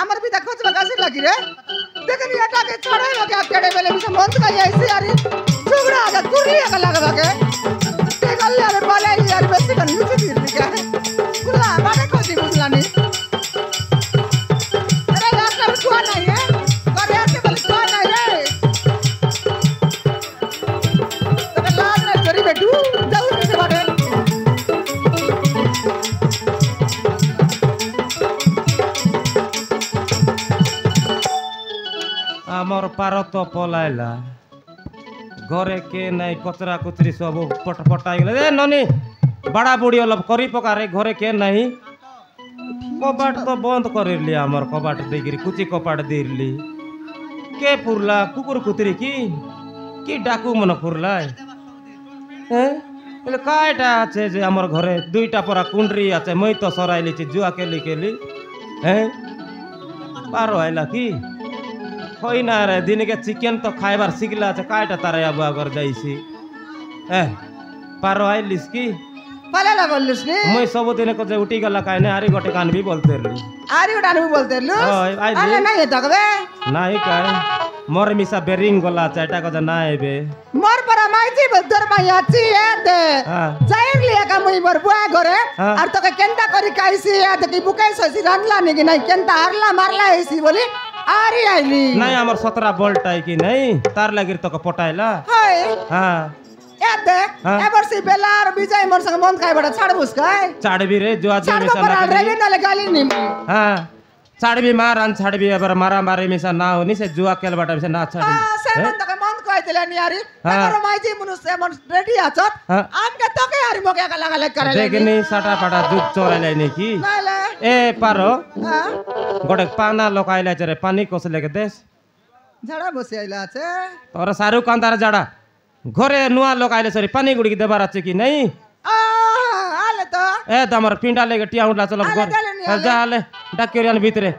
আমার বিটা খোঁজ বাগাসি লাগি রে দেখনি এটাকে ছড়াই লাগে আকেড়ে বেলে মিশে মন কাই আইছি আরে ঝগড়া আগা কুরি আগা লাগবাকে তে গল্লে আরে বলাই আর বেশি কান নিচে দির দিকে কুলা বাকে খোঁজি বুঝলানি আরে লাস্ট কুয়া নাই রে করে আছে বলে কুয়া নাই রে তবে লাস্ট না করি বেটু যাও নিচে বাকে আমার পার তো পলাইলা ঘরে কে নাই কচরা কুচরি সব পটাই গেলে এ ননি বড়া বুড়ি অলপ করি পকারে ঘরে কে নাই কবাট তো বন্ধ করিলি আমার কবাট দেগিরি কুচি কপাট দিরলি কে পুরলা কুকুর কুতরি কি ডাকু মনে পুরলাই হ্যাঁ বলে কাইটা আছে যে আমার ঘরে দুইটা পরা কুন্ডরি আছে মই তো সরাই লিছি জুয়া কেলি হ্যাঁ পারো আইলা কি কই না রে দিনকে চিকেন তো খাইবার শিখলা আছে কাইটা তারে আবু আগর যাইছি পারো আইলিস কি পালালা বললিস নি মই সবদিনে কো যে উঠি গলা কাইনে আরি গটে কানবি বলতেরলি আরি ওটা আনবি বলতেরলু আরে নাই তকবে নাই কাই মোর মিসা বেরিং গলা চাইটা কো যে না আইবে মোর পরা মাইছি বদর মাই আছি এতে যাইরলি একা মই মোর বুয়া ঘরে আর তোকে কেনটা করি কাইছি এতে কি বুকাই সসি রানলা নাকি নাই কেনটা হারলা মারলা আইছি বলি আরে আইলি নাই আমার 17 বলটাই কি নাই তার লাগির তোকে পটাইলা হাই হ্যাঁ এতে এবার সি বেলার বিজয় মোর সঙ্গে মন খাই বড় ছাড়বুস কাই ছাড়বি রে জুয়া জুয়া মিশা না রেবি নালে গালি নি হ্যাঁ ছাড়বি মারান ছাড়বি এবার মারা মারি মিশা না হনি সে জুয়া খেলবাটা মিশা না ছাড়বি সে মন তোকে মন কই দিলে নি আরি এবার মাইজি মনুষ এমন রেডি আছত আমকে তোকে আরি মকে একা লাগালে করে দেখনি সাটা পাটা যুগ চড়াইলাই নাকি নালে এ পারো গড়ে পানা লকাইলা চরে পানি কসলে কে দেশ ঝাড়া বসে আইলা আছে তোর শাহরুখ খান তার জাড়া ঘরে নুয়া লকাইলে সরি পানি গুড়ি দেবার আছে কি নাই আলে তো এ তোমার পিন্ডা লেগে টিয়া উঠলা চলো ঘর যা আলে ডাকিরিয়ান ভিতরে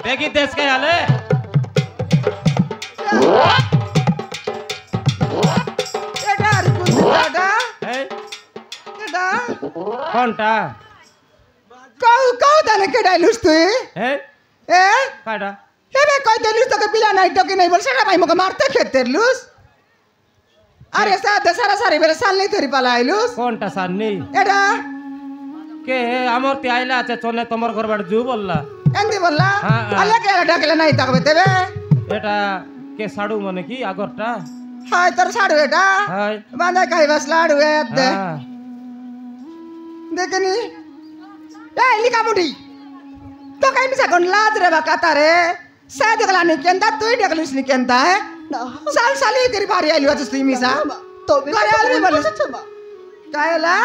দেখি দেশ কে আলে এটা আর কোনটা এটা কোনটা কাউ দানে কে ডাইলুস তুই এ কাটা এবে কই দেলুস তোকে পিলা নাই তোকে নাই বল সেটা ভাই মকে মারতে খেতেরলুস আরে সারা সারি বেরে সালনি ধরি পালাইলুস কোনটা সান্নি এটা কে আমার তে আইলা আছে চলে তোমার ঘর বাড়ি জু বললা এন্দি বললা আল্লাহ কে ডাকলে নাই তাকবে দেবে এটা কে সাড়ু মানে কি আগরটা হাই তোর সাড়ু এটা হাই বাঁধা খাই বাস লাড়ু দে দেখনি এই লিকা মুডি তো কাই মিছা কোন লাজ রে বা কাতারে সা দেখলা নি কেনতা তুই দেখলিস নি কেনতা সাল সালি করি বাড়ি আইলি আছিস তুই মিছা তবে করে আলবি বলিস কায়লা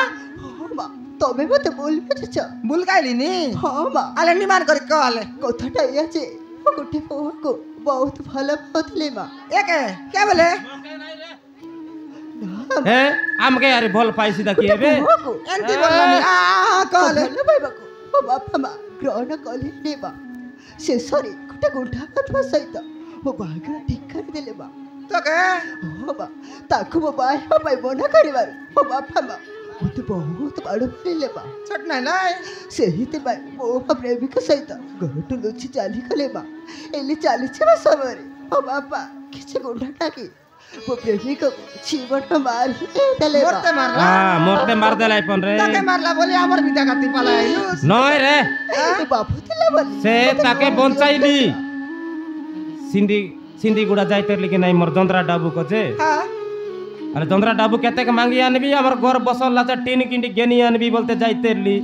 মা তবে মতে বলবি চাচা ভুল গাইলি নি হ্যাঁ মা আলে নিমান করে কলে কথাটা আছে গোটে পোকো বহুত ভালো পতলি মা একে কে বলে হে আমকে আরে ভল পাইছি দা কি হবে এন্তি বললানি কলে ভাই বাকু ও বাপা মা গ্রহণ কলে নেবা সে সরি গোটে গুঁঠা কথা সহিত ও বাগা ঠিক করে দেলে মা তোকে ও বা তাকু বাই বাই বনা করিবারু ও বাপা মা মতে বহুত বড় পেলে মা ছট নাই লাই সেহিতে বাই ও প্রেমিক সহিত ঘটু লুচি চালি কলে মা এলি চালিছে বা সবরে ও বাপা কিছু গুঁঠা টাকি वो प्रेमिक जीवन मार देले मोरते मार देलाई पन रे ताके मारला बोली हमर बिदा काती पलाइलुस नय रे बाबू दिला बोली से ताके बंचाइली सिंधी गुडा जाइते लेकिन नाही मोर जंद्रा डाबू को जे हां अरे जंद्रा डाबू केते के मांगी आनबी हमर घर बसल लाचा टीन किंडी गेनी आनबी बोलते जाइते ली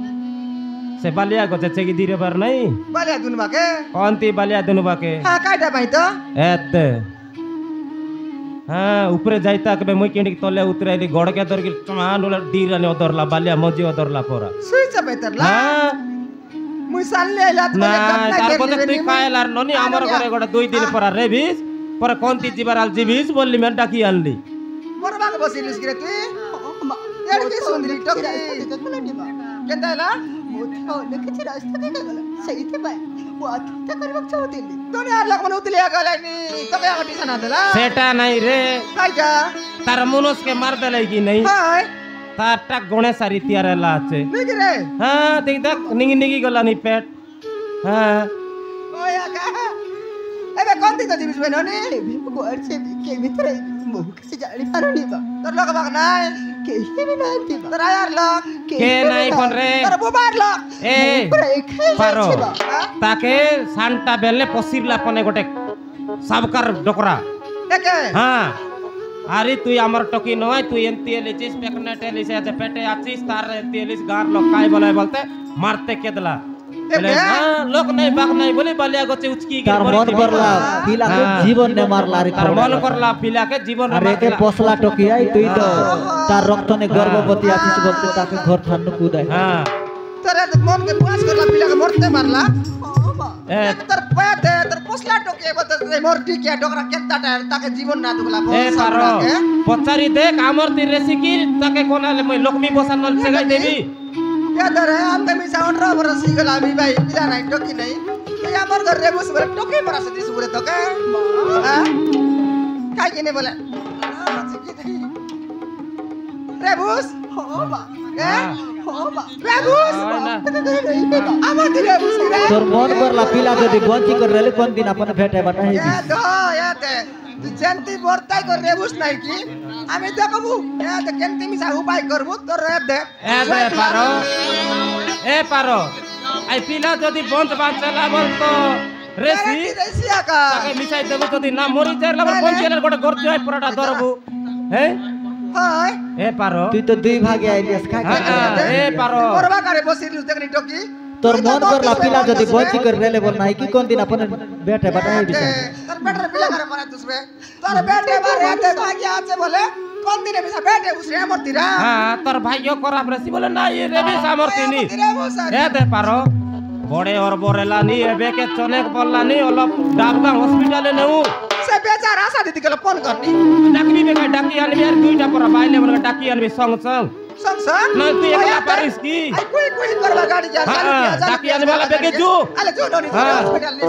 से बालिया को जे की धीरे बार नहीं बालिया दुनबा के कोनती बालिया दुनबा के हां काटा भाई तो एते हाँ ऊपरे जाइता के मुई किंडी तले उतरेली गड़ के दर के चमान ओला डीराने ओदरला बालिया मजी ओदरला पोरा सुई चबेतरला हां मुई सालले आइला तो तार बदे तुई खायलार ननी हमर घरे गोडा 2 दिन परा रेबिस पर कोनती जीवाराल जीबिस बोलली मैं डाकी आनली मोरबा के बसिलिस रे तुई एड़ के सुंदरी टकी केंदाला मोथा ओले के रास्ता के गला सही थे भाई वो आत्महत्या करबा चाहतेली तोने आर लग मन उतलिया गलानी तो के आगटी सना देला सेटा नहीं रे काईटा तार मुनस के मार देलै की नहीं हाय তারটা গণে সারি তিয়ারেলা আছে নাকি রে হ্যাঁ দেখ নিগি নিগি গলানি পেট হ্যাঁ ওই আগা এবে কোন দিন তো জিবিস বেননি কোয়ারছে কে ভিতরে মুখ কিছু জানি পারনি বা তোর লোক বাগ নাই কে হিবি না দিবা তোর আয়ার লোক কে নাই কোন রে তোর বুবার লোক এ পারো তাকে সানটা বেলে পসিরলা পনে গোটে সাবকার ডকরা একে হ্যাঁ আরে তুই আমার টকি নয় তুই এনতি এলিছিস প্রেগনেন্ট এলিস এতে পেটে আছিস তার এনতি এলিস গার লোক কাই বলে বলতে মারতে কেদলা বলে হ্যাঁ লোক নাই বাগ নাই বলে বালিয়া গছে উচকি তার মন করলা পিলাকে জীবন নে মারলা রে তার মন করলা পিলাকে জীবন রে আরে কে পসলা টকি আই তুই তো তার রক্ত নে গর্ভবতী আছিস বলতে তাকে ঘর ঠান্ডু কুদাই হ্যাঁ তোর মন কে পাস করলা পিলাকে মরতে মারলা তোর পেটে তোর পসলা টকে বলতে মরটি কে ডকরা কেতাটা তাকে জীবন না দুগলা এ পারো পচারি দেখ আমার তি রেসিকি তাকে কোনালে মই লক্ষ্মী বসান নল সেগাই দেবি এ ধরে আমি মিছা অন্ডরা বরসি গলা আমি ভাই পিলা নাই টকি নাই এই আমার ঘর রে বস বলে টকি বরসি দিস বলে তোকে হ্যাঁ কাই কিনে বলে রেবুস হোবা এ হোবা রেবুস আমার দিলে রেবুস রে তোর মন করলা পিলা যদি বঞ্চি করে রেলে কোন দিন আপন ভেটে বাটা এ হেবি দো এতে তুই জানতি বর্তাই করে রেবুস নাই কি আমি দেখবো এ তো কেনতি মিছা উপায় করব তোর রে দে এ পারো আই পিলা যদি বন্ধ বাঁচলা বলতো রেসি রেসি আকা তাকে মিশাই দেব যদি না মরি যাইলা বল পঞ্চেলের গোটে গর্জ হয় পুরাটা ধরবু হ্যাঁ হয় এ পারো তুই তো দুই ভাগে আইলিস খাই এ পারো করবা কারে বসিলু দেখনি টকি তোর মন করলা পিলা যদি বঞ্চি করে রেলে বল নাই কি কোন দিন আপন ভেটে বাটা হেবি তোর বেটার পিলা করে মারা তুসবে তোর বেটে মারে এতে ভাগ্য আছে বলে কোন দিনে মিছা বেটে উসরে মরতিরা হ্যাঁ তোর ভাইও করাব রেসি বলে না এ রেবি সামর্থিনি এ দে পারো বড়ে ওর বরেলা নি এবে কে চনেক বললানি অলপ ডাবগাঁ হসপিটালে নেউ সে বেচারা আশা দিদি গেল ফোন করনি ডাকবি বেকা ডাকি আনবি আর দুইটা পরা বাইলে বলে ডাকি আনবি সঙ্গ সঙ্গ সংসার না তুই একলা পারিস কি আই কুই কুই করবা গাড়ি যা ডাকি আনবি वाला বেকে জু আলে জু ননি হ্যাঁ। হসপিটাল নি